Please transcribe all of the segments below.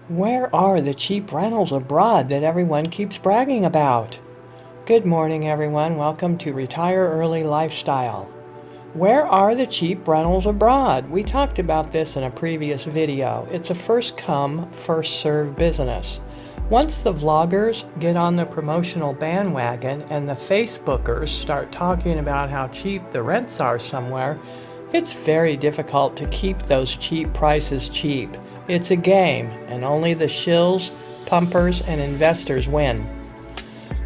Where are the cheap rentals abroad that everyone keeps bragging about? Good morning, everyone. Welcome to Retire Early Lifestyle. Where are the cheap rentals abroad? We talked about this in a previous video. It's a first come, first served business. Once the vloggers get on the promotional bandwagon and the Facebookers start talking about how cheap the rents are somewhere, it's very difficult to keep those cheap prices cheap. It's a game, and only the shills, pumpers, and investors win.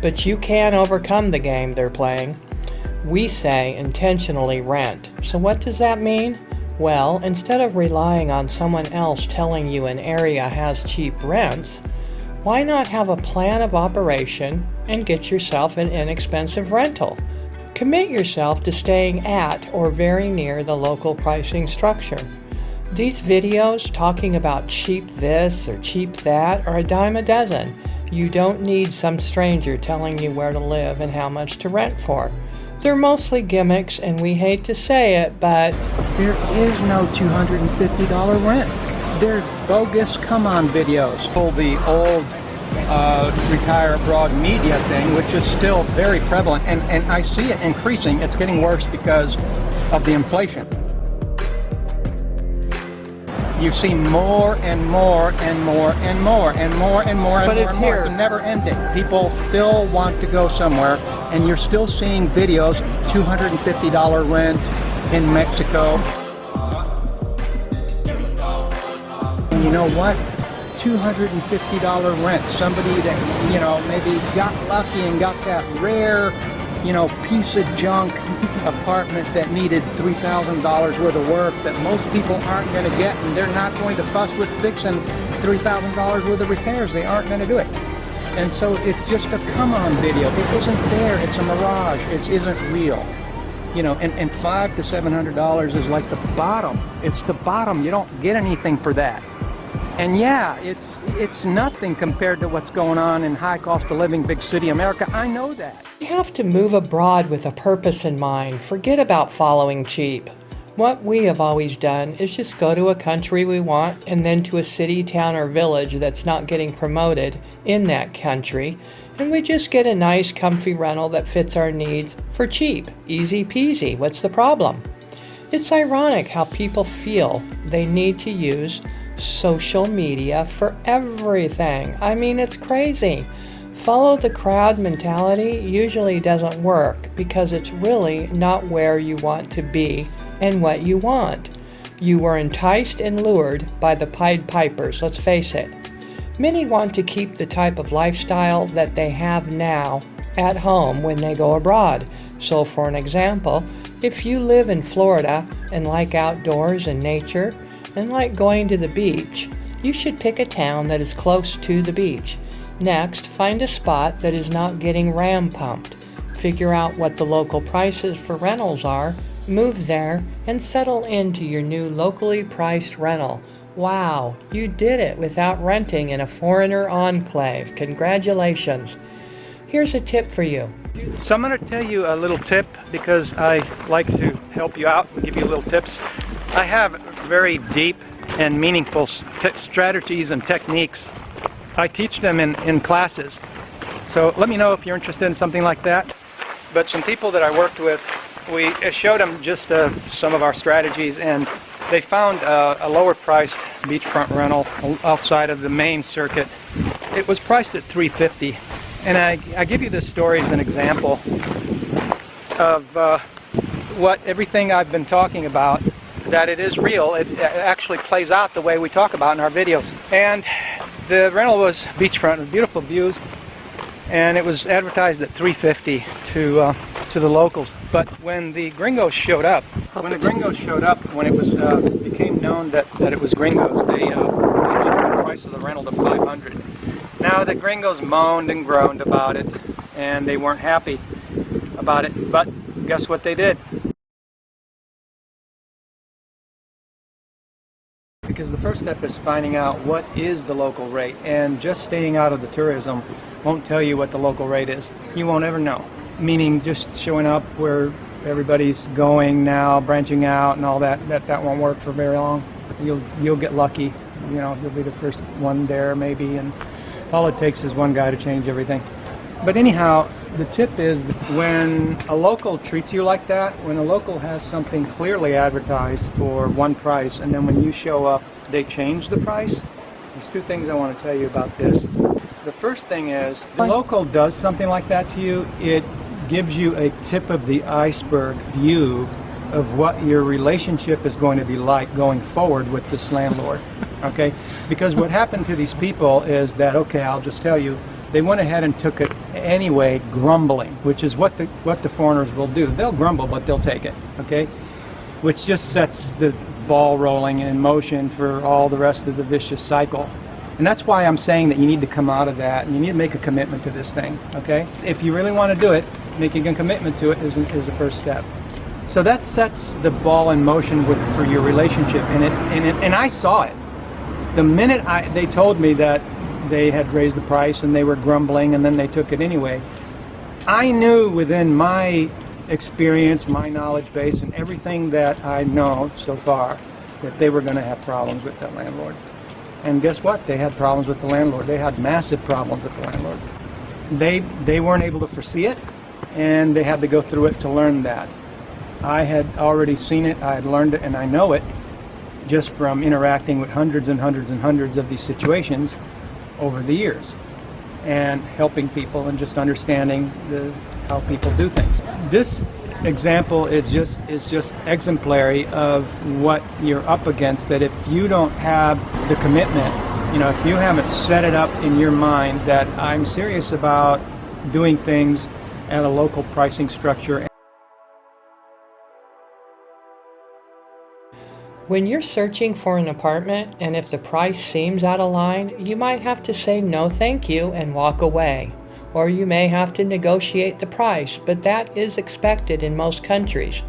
But you can overcome the game they're playing. We say intentionally rent. So what does that mean? Well, instead of relying on someone else telling you an area has cheap rents, why not have a plan of operation and get yourself an inexpensive rental? Commit yourself to staying at or very near the local pricing structure. These videos talking about cheap this or cheap that are a dime a dozen. You don't need some stranger telling you where to live and how much to rent for. They're mostly gimmicks, and we hate to say it, but there is no $250 rent. They're bogus come-on videos. Pull the old retire abroad media thing, which is still very prevalent, and I see it increasing. It's getting worse because of the inflation. You see more and more and more and more and more and more and but more it's and more. here. It's never ending. People still want to go somewhere, and you're still seeing videos, $250 rent in Mexico. And you know what? $250 rent. Somebody that, maybe got lucky and got that rare, piece of junk apartment that needed $3,000 worth of work that most people aren't going to get, and they're not going to fuss with fixing $3,000 worth of repairs. They aren't going to do it. And so it's just a come-on video. It isn't there. It's a mirage. It isn't real. And $500 to $700 is like the bottom. It's the bottom. You don't get anything for that. And yeah, it's nothing compared to what's going on in high cost of living, big city America. I know that. you have to move abroad with a purpose in mind. Forget about following cheap. What we have always done is just go to a country we want and then to a city, town, or village that's not getting promoted in that country, and we just get a nice, comfy rental that fits our needs for cheap. Easy peasy. What's the problem? It's ironic how people feel they need to use social media for everything. I mean, it's crazy. Follow the crowd mentality usually doesn't work because it's really not where you want to be and what you want. You were enticed and lured by the Pied Pipers, let's face it. Many want to keep the type of lifestyle that they have now at home when they go abroad. So for an example, if you live in Florida and like outdoors and nature and like going to the beach, you should pick a town that is close to the beach. Next, find a spot that is not getting ram pumped. Figure out what the local prices for rentals are, move there, and settle into your new locally priced rental. Wow, you did it without renting in a foreigner enclave. Congratulations. Here's a tip for you. So I'm going to tell you a little tip because I like to help you out and give you little tips. I have very deep and meaningful strategies and techniques. I teach them in classes. So let me know if you're interested in something like that. But some people that I worked with, we showed them just some of our strategies, and they found a lower priced beachfront rental outside of the main circuit. It was priced at $350. And I give you this story as an example of what everything I've been talking about, that it is real. It actually plays out the way we talk about in our videos. And the rental was beachfront with beautiful views, and it was advertised at $350 to the locals. But when the gringos showed up, when it was became known that it was gringos, they upped the price of the rental to $500. Now the gringos moaned and groaned about it, and they weren't happy about it. But guess what they did? Because the first step is finding out what is the local rate, and just staying out of the tourism won't tell you what the local rate is. You won't ever know. Meaning just showing up where everybody's going now, branching out and all that won't work for very long. You'll get lucky You know, you'll be the first one there maybe, and all it takes is one guy to change everything. But anyhow, the tip is when a local treats you like that, when a local has something clearly advertised for one price, and then when you show up, they change the price. There's two things I want to tell you about this. The first thing is, the local does something like that to you, it gives you a tip of the iceberg view of what your relationship is going to be like going forward with this landlord, okay? Because what happened to these people is that, okay, I'll just tell you, they went ahead and took it anyway, grumbling, which is what the foreigners will do. They'll grumble, but they'll take it, okay? Which just sets the ball rolling in motion for all the rest of the vicious cycle. And that's why I'm saying that you need to come out of that, and you need to make a commitment to this thing, okay? If you really want to do it, making a commitment to it is the first step. So that sets the ball in motion for your relationship, and I saw it. The minute they told me that they had raised the price and they were grumbling and then they took it anyway, I knew within my experience, my knowledge base, and everything that I know so far that they were going to have problems with that landlord. And guess what? They had problems with the landlord. They had massive problems with the landlord. They weren't able to foresee it, and they had to go through it to learn that. I had already seen it, I had learned it, and I know it just from interacting with hundreds and hundreds and hundreds of these situations over the years, and helping people and just understanding how people do things. This example is just exemplary of what you're up against, that if you don't have the commitment, you know, if you haven't set it up in your mind that I'm serious about doing things at a local pricing structure. When you're searching for an apartment and if the price seems out of line, you might have to say no thank you and walk away. Or you may have to negotiate the price, but that is expected in most countries.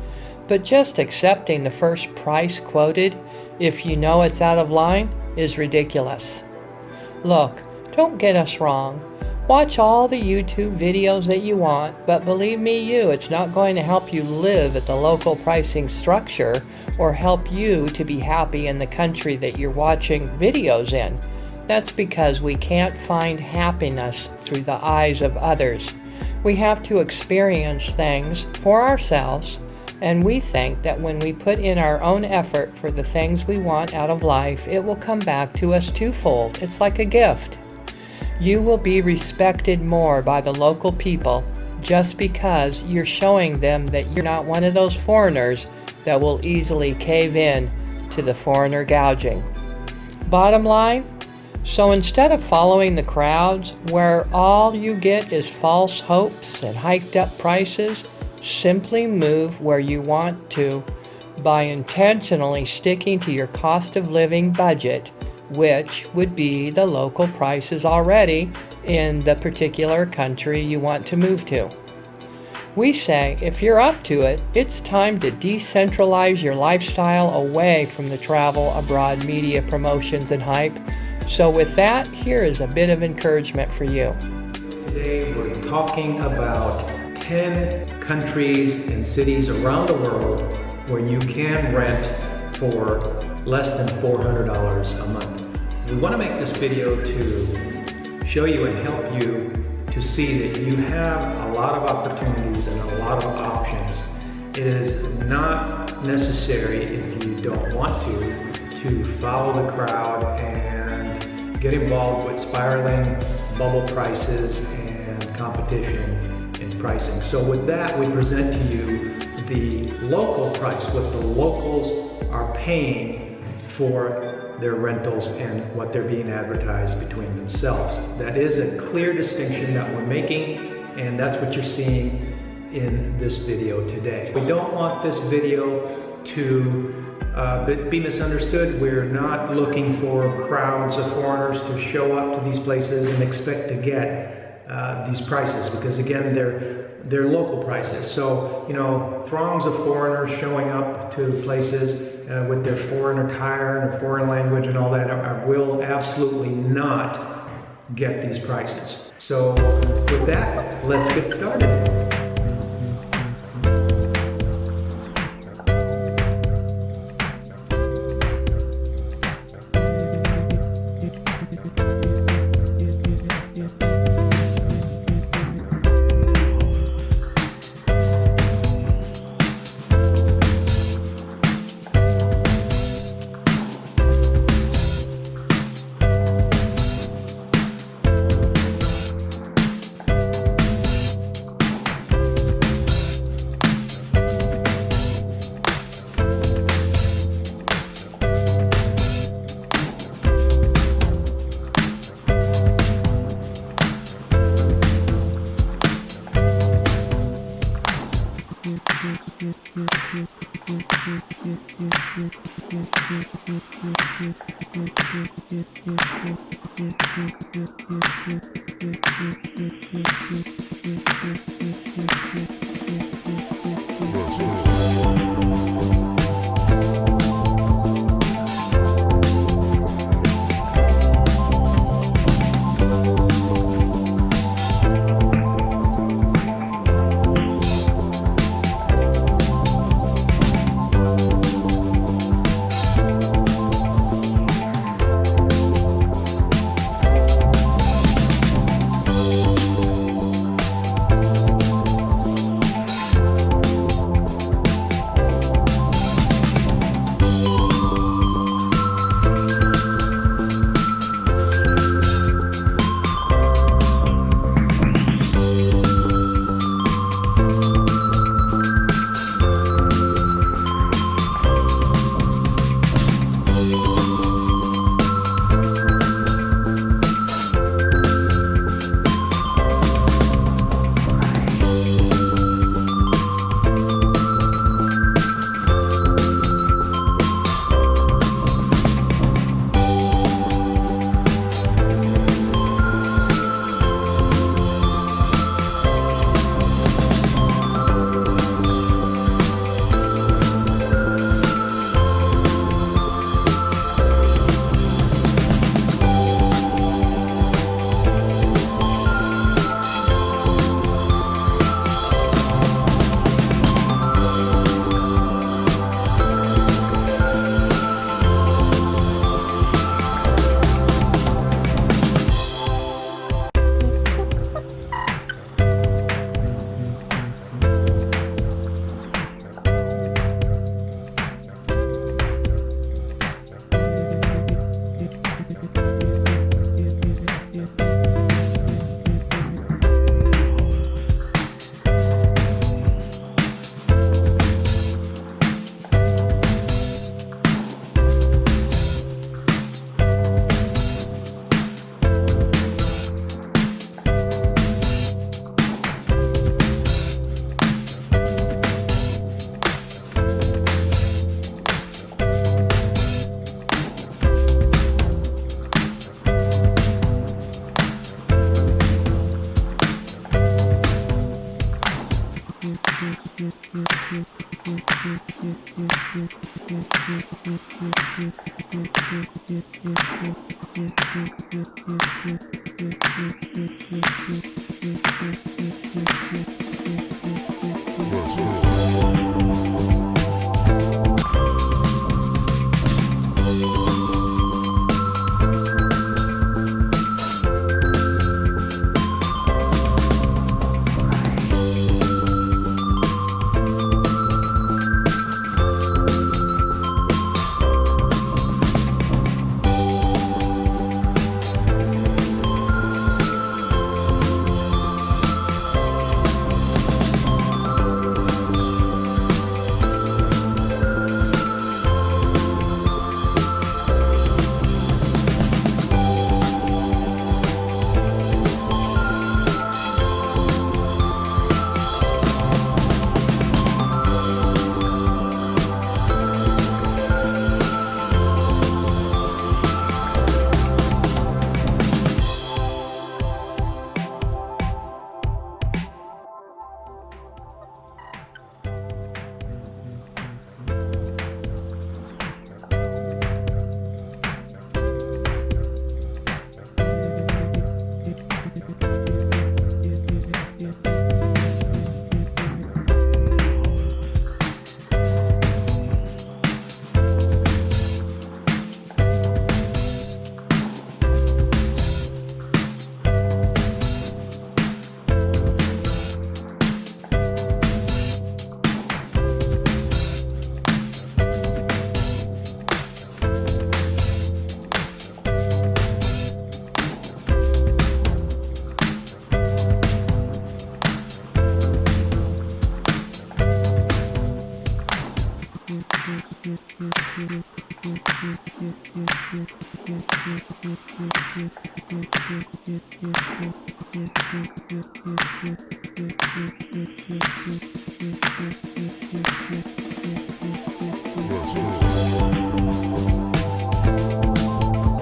But just accepting the first price quoted, if you know it's out of line, is ridiculous. Look, don't get us wrong. Watch all the YouTube videos that you want, but believe me it's not going to help you live at the local pricing structure or help you to be happy in the country that you're watching videos in. That's because we can't find happiness through the eyes of others. We have to experience things for ourselves, and we think that when we put in our own effort for the things we want out of life, it will come back to us twofold. It's like a gift. You will be respected more by the local people just because you're showing them that you're not one of those foreigners that will easily cave in to the foreigner gouging. Bottom line, so instead of following the crowds where all you get is false hopes and hiked up prices, simply move where you want to by intentionally sticking to your cost of living budget, which would be the local prices already in the particular country you want to move to. We say if you're up to it, it's time to decentralize your lifestyle away from the travel abroad media promotions and hype. So with that, here is a bit of encouragement for you. Today we're talking about 10 countries and cities around the world where you can rent for less than $400 a month. We want to make this video to show you and help you to see that you have a lot of opportunities and a lot of options. It is not necessary, if you don't want to follow the crowd and get involved with spiraling bubble prices and competition in pricing. So with that, we present to you the local price, what the locals are paying for their rentals and what they're being advertised between themselves. That is a clear distinction that we're making, and that's what you're seeing in this video today. We don't want this video to be misunderstood. We're not looking for crowds of foreigners to show up to these places and expect to get these prices, because again, they're local prices. So, you know, throngs of foreigners showing up to places with their foreign attire and foreign language and all that will absolutely not get these prices. So with that, let's get started.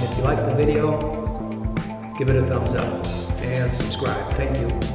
If you like the video, give it a thumbs up and subscribe. Thank you.